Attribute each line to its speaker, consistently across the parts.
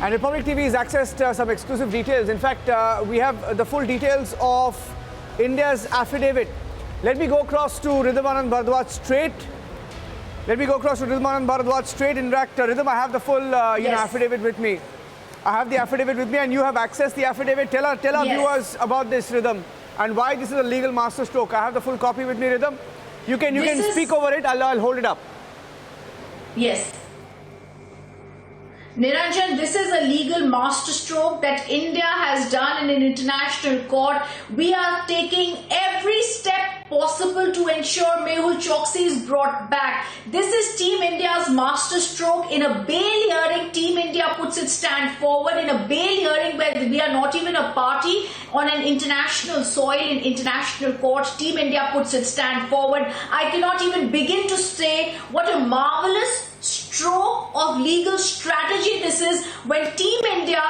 Speaker 1: And Republic TV has accessed some exclusive details. In fact, we have the full details of India's affidavit. Let me go across to Ridhim Bharadwaj straight. In fact, Ridhim, I have the full affidavit with me. I have the affidavit with me and you have accessed the affidavit. Tell our viewers about this, Ridhim, and why this is a legal masterstroke. I have the full copy with me, Ridhim. You can speak over it. I'll hold it up.
Speaker 2: Yes. Niranjan, this is a legal masterstroke that India has done in an international court. We are taking every step possible to ensure Mehul Choksi is brought back. This is Team India's masterstroke. In a bail hearing, Team India puts its stand forward. In a bail hearing where we are not even a party on an international soil in international court, Team India puts its stand forward. I cannot even begin to say what a marvelous stroke of legal strategy this is when Team India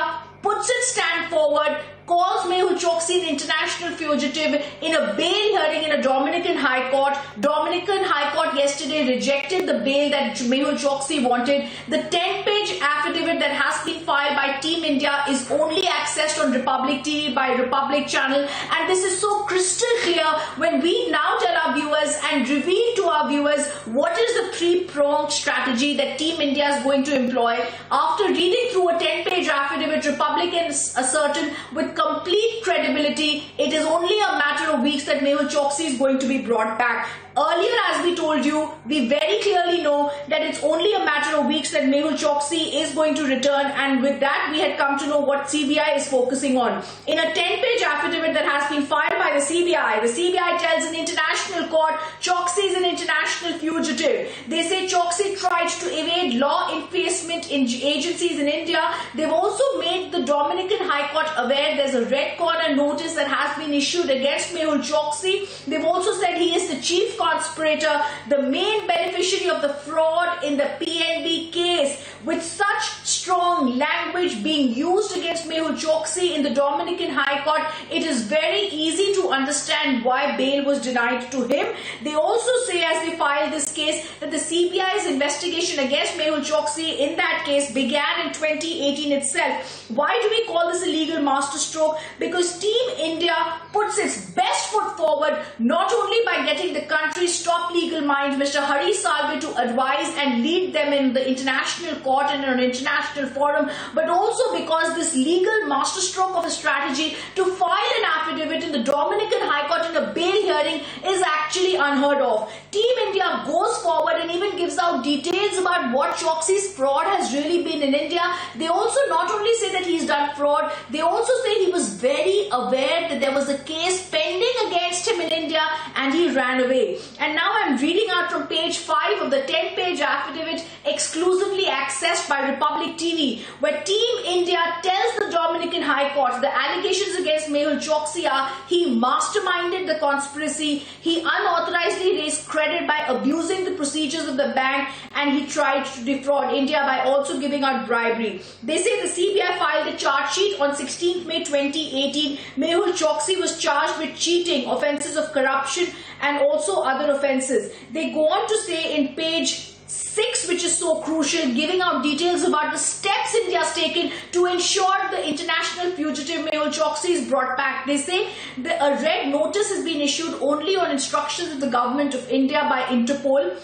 Speaker 2: puts its stand forward, calls Mehul Choksi the international fugitive in a bail hearing in a Dominican High Court. Dominican High Court yesterday rejected the bail that Mehul Choksi wanted. The 10-page affidavit that has been filed by Team India is only accessed on Republic TV by Republic channel, and this is so crystal clear when we now tell our viewers and reveal to our viewers what is the three-pronged strategy that Team India is going to employ. After reading through a 10-page affidavit, Republicans ascertain with complete credibility it is only a matter of weeks that Mehul Choksi is going to be brought back. Earlier, as we told you, we very clearly know that it's only a matter of weeks that Mehul Choksi is going to return, and with that we had come to know what CBI is focusing on. In a 10-page affidavit that has been filed by the CBI tells an international court Choksi is an international fugitive. They say Choksi tried to evade law enforcement agencies in India. They've also made the Dominican High Court aware there's a red corner notice that has been issued against Mehul Choksi. They've also said he is the chief conspirator, the main beneficiary of the fraud in the PNB case. With such strong language being used against Mehul Choksi in the Dominican High Court, it is very easy to understand why bail was denied to him. They also say, as they filed this case, that the CBI's investigation against Mehul Choksi in that case began in 2018 itself. Why do we call this a legal masterstroke? Because Team India puts its best foot forward, not only by getting the country's top legal mind, Mr. Hari Salve, to advise and lead them in the international court and in an international forum, but also because this legal masterstroke of a strategy to file an affidavit in the Dominican High Court in a bail hearing is actually unheard of. Team India goes forward and even gives out details about what Choksi's fraud has really been in India. They also not only say that he's done fraud, they also say he was very aware that there was a case pending against him in India and he ran away. And now I'm reading out from page 5 of the 10-page affidavit exclusively accessed by Republic TV, where Team India tells the Dominican High Court the allegations against Mehul Choksi are he masterminded the conspiracy, he unauthorizedly raised credit by abusing the procedures of the bank, and he tried to defraud India by also giving out bribery. They say the CBI filed a charge sheet on 16th May 2018. Mehul Choksi was charged with cheating, offences of corruption, and also other offences. They go on to say in page 6, which is so crucial, giving out details about the steps India has taken to ensure the international fugitive Mehul Choksi is brought back. They say a red notice has been issued only on instructions of the government of India by Interpol.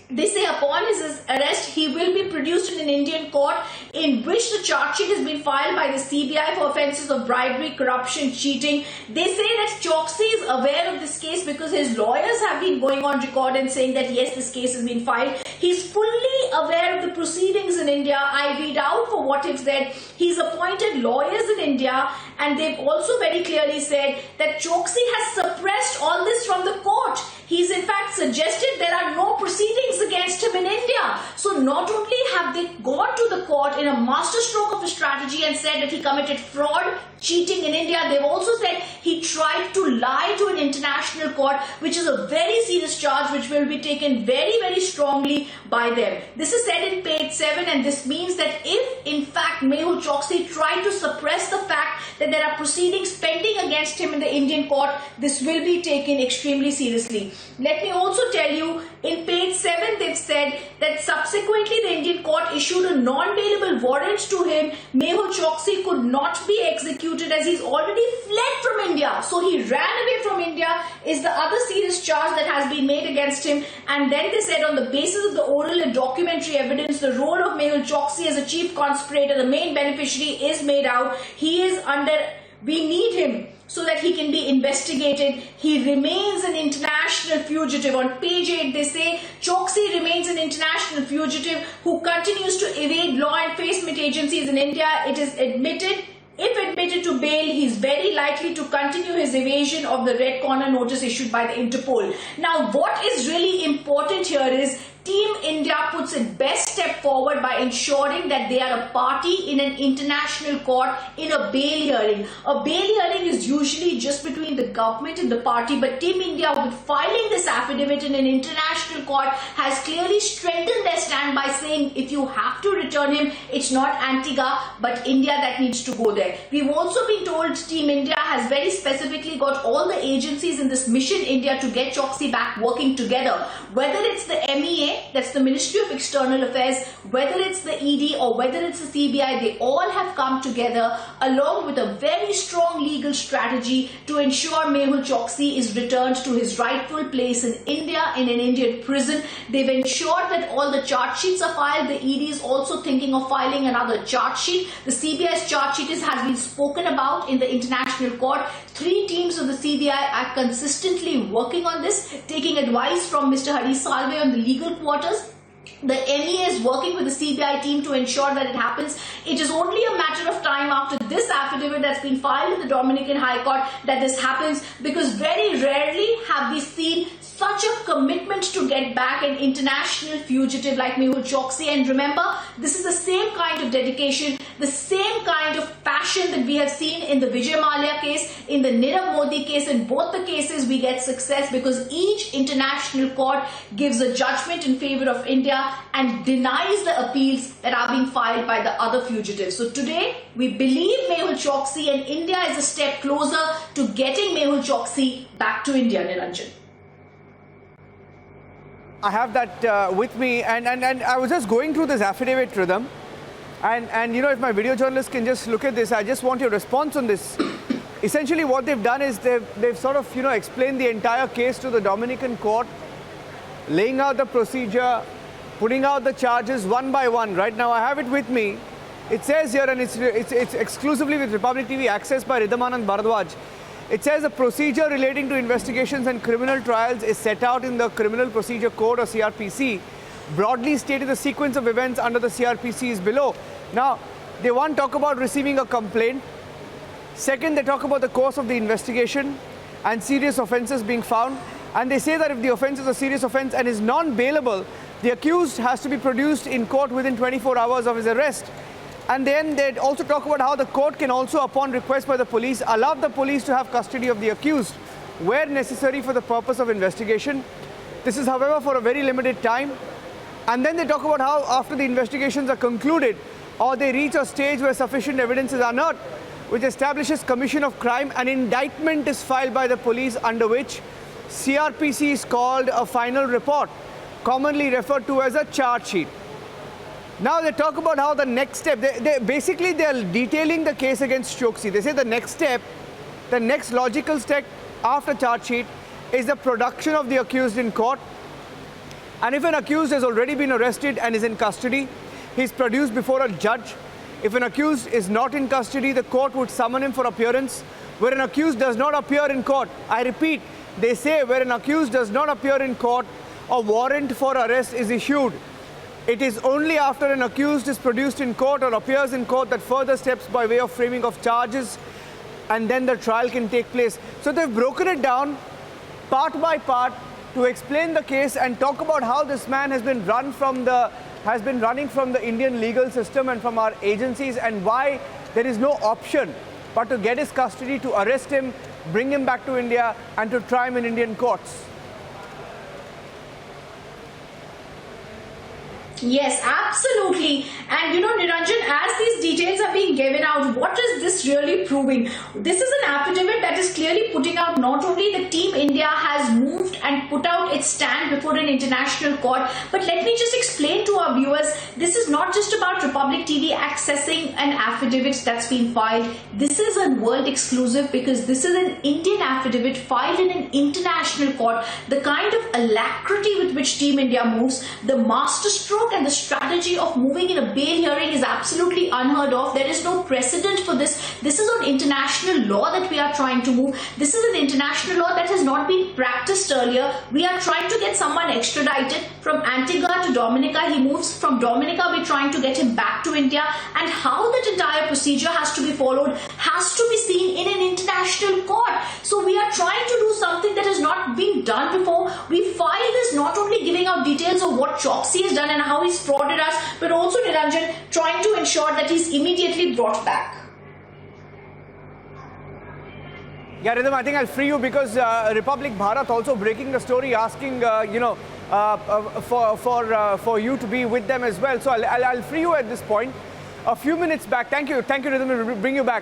Speaker 2: They say upon his arrest, he will be produced in an Indian court in which the charge sheet has been filed by the CBI for offences of bribery, corruption, cheating. They say that Choksi is aware of this case because his lawyers have been going on record and saying that yes, this case has been filed. He's fully aware of the proceedings in India. I read out for what it said. He's appointed lawyers in India, and they've also very clearly said that Choksi has suppressed all this from the court. He's in fact suggested there are no proceedings against him in India. So not only have they gone to the court in a masterstroke of a strategy and said that he committed fraud, cheating in India, they've also said he tried to lie to an international court, which is a very serious charge which will be taken very, very strongly by them. This is said in page 7, and this means that if in fact Mehul Choksi tried to suppress the fact that there are proceedings pending against him in the Indian court, this will be taken extremely seriously. Let me also tell you, In page 7, they've said that subsequently the Indian court issued a non-bailable warrant to him. Mehul Choksi could not be executed as he's already fled from India. So he ran away from India is the other serious charge that has been made against him. And then they said on the basis of the oral and documentary evidence, the role of Mehul Choksi as a chief conspirator, the main beneficiary, is made out. He is under, we need him so that he can be investigated. He remains an international fugitive. On page 8, they say Choksi remains an international fugitive who continues to evade law enforcement agencies in India. It is admitted, if admitted to bail, he is very likely to continue his evasion of the red corner notice issued by the Interpol. Now, what is really important here is Team India puts its best step forward by ensuring that they are a party in an international court in a bail hearing. A bail hearing is usually just between the government and the party, but Team India, with filing this affidavit in an international court, has clearly strengthened their stand by saying if you have to return him, it's not Antigua but India that needs to go there. We've also been told Team India has very specifically got all the agencies in this Mission India to get Choksi back working together. Whether it's the MEA, that's the Ministry of External Affairs, whether it's the ED or whether it's the CBI, they all have come together along with a very strong legal strategy to ensure Mehul Choksi is returned to his rightful place in India, in an Indian prison. They've ensured that all the charge sheets are filed. The ED is also thinking of filing another charge sheet. The CBI's charge sheet has been spoken about in the international court. 3 teams of the CBI are consistently working on this, taking advice from Mr. Hari Salve on the legal quarters. The MEA is working with the CBI team to ensure that it happens. It is only a matter of time after this affidavit that's been filed in the Dominican High Court that this happens, because very rarely have we seen such a commitment to get back an international fugitive like Mehul Choksi. And remember, this is the same kind of dedication, the same kind of passion that we have seen in the Vijay Mallya case, in the Nirav Modi case. In both the cases, we get success because each international court gives a judgment in favor of India and denies the appeals that are being filed by the other fugitives. So today, we believe Mehul Choksi, and India is a step closer to getting Mehul Choksi back to India, Niranjan.
Speaker 1: I have that with me, and I was just going through this affidavit rhythm, and you know, if my video journalists can just look at this, I just want your response on this. Essentially what they've done is they've sort of, you know, explained the entire case to the Dominican court, laying out the procedure, putting out the charges one by one. Right now I have it with me. It says here, and it's exclusively with Republic TV, accessed by Ridhamanand Bharadwaj. It says a procedure relating to investigations and criminal trials is set out in the Criminal Procedure Code or CRPC. Broadly stated, the sequence of events under the CRPC is below. Now, they one talk about receiving a complaint. Second, they talk about the course of the investigation and serious offences being found. And they say that if the offence is a serious offence and is non-bailable, the accused has to be produced in court within 24 hours of his arrest. And then they also talk about how the court can also, upon request by the police, allow the police to have custody of the accused where necessary for the purpose of investigation. This is, however, for a very limited time. And then they talk about how after the investigations are concluded or they reach a stage where sufficient evidence is unearthed, which establishes commission of crime, an indictment is filed by the police under which CRPC is called a final report, commonly referred to as a charge sheet. Now they talk about how the next step, basically they are detailing the case against Choksi. They say the next step, the next logical step after charge sheet is the production of the accused in court. And if an accused has already been arrested and is in custody, he is produced before a judge. If an accused is not in custody, the court would summon him for appearance. Where an accused does not appear in court, I repeat, they say where an accused does not appear in court, a warrant for arrest is issued. It is only after an accused is produced in court or appears in court that further steps by way of framing of charges and then the trial can take place. So they've broken it down part by part to explain the case and talk about how this man has been running from the Indian legal system and from our agencies, and why there is no option but to get his custody, to arrest him, bring him back to India and to try him in Indian courts.
Speaker 2: Yes, absolutely. And you know, Niranjan, as these details are being given out, what is this really proving? This is an affidavit that is clearly putting out not only that Team India has moved and put out its stand before an international court, but let me just explain to our viewers, this is not just about Republic TV accessing an affidavit that's been filed. This is a world exclusive because this is an Indian affidavit filed in an international court. The kind of alacrity with which Team India moves, the masterstroke and the strategy of moving in a bail hearing is absolutely unheard of. There is no precedent for this. This is on international law that we are trying to move. This is an international law that has not been practiced earlier. We are trying to get someone extradited from Antigua to Dominica. He moves from Dominica. We're trying to get him back to India. And how that entire procedure has to be followed has to be seen in an international court. So we are trying to do something that has not been done before. We file this not only giving out details of what Choksi has done and how he's frauded us, but also, Niranjan, trying to ensure that he's immediately brought back.
Speaker 1: Yeah, Rhythm, I think I'll free you because Republic Bharat also breaking the story, asking, for you to be with them as well. So I'll free you at this point. A few minutes back. Thank you, Rhythm. We'll bring you back.